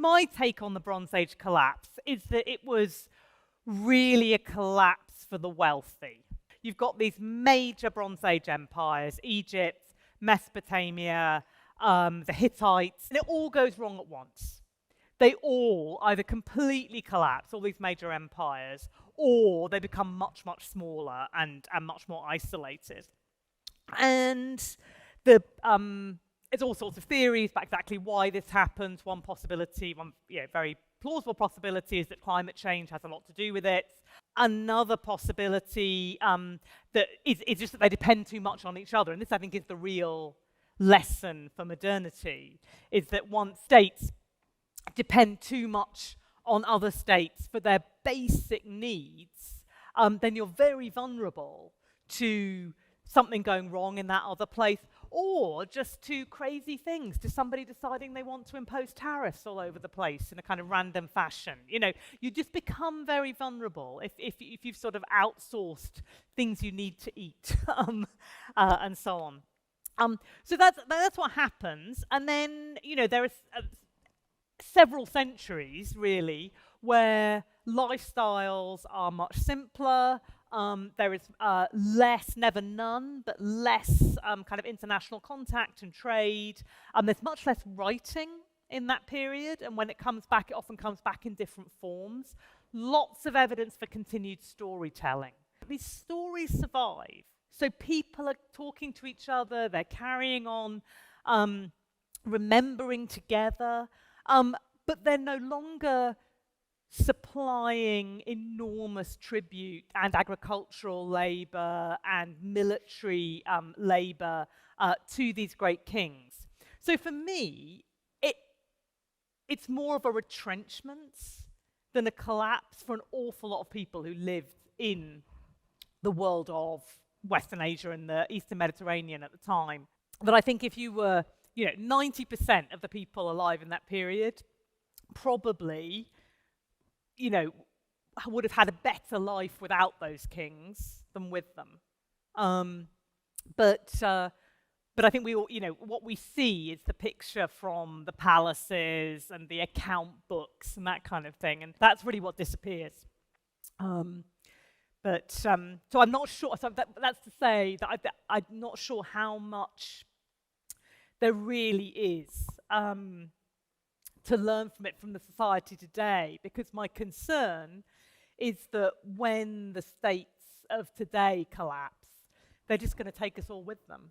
my take on the Bronze Age collapse is that it was really a collapse for the wealthy. You've got these major Bronze Age empires, Egypt, Mesopotamia, the Hittites, and it all goes wrong at once. They all either completely collapse, all these major empires, or they become much, much smaller and much more isolated. And there's all sorts of theories about exactly why this happens. One possibility, one very plausible possibility, is that climate change has a lot to do with it. Another possibility that is just that they depend too much on each other, and this I think is the real lesson for modernity, is that once states depend too much on other states for their basic needs, then you're very vulnerable to something going wrong in that other place, or just to crazy things, to somebody deciding they want to impose tariffs all over the place in a kind of random fashion. You know, you just become very vulnerable if you've sort of outsourced things you need to eat, and so on. So that's what happens, and then there are several centuries really where lifestyles are much simpler. There is less, never none, but less kind of international contact and trade. There's much less writing in that period, and when it comes back, it often comes back in different forms. Lots of evidence for continued storytelling. These stories survive, so people are talking to each other, they're carrying on, remembering together, but they're no longer supplying enormous tribute and agricultural labor and military labor to these great kings. So for me, it's more of a retrenchment than a collapse for an awful lot of people who lived in the world of Western Asia and the Eastern Mediterranean at the time. But I think if you were 90% of the people alive in that period probably would have had a better life without those kings than with them. But I think we all, what we see is the picture from the palaces and the account books and that kind of thing, and that's really what disappears. So I'm not sure. So that's to say that I'm not sure how much there really is to learn from it from the society today, because my concern is that when the states of today collapse, they're just going to take us all with them.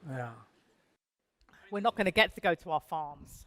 Yeah. We're not going to get to go to our farms.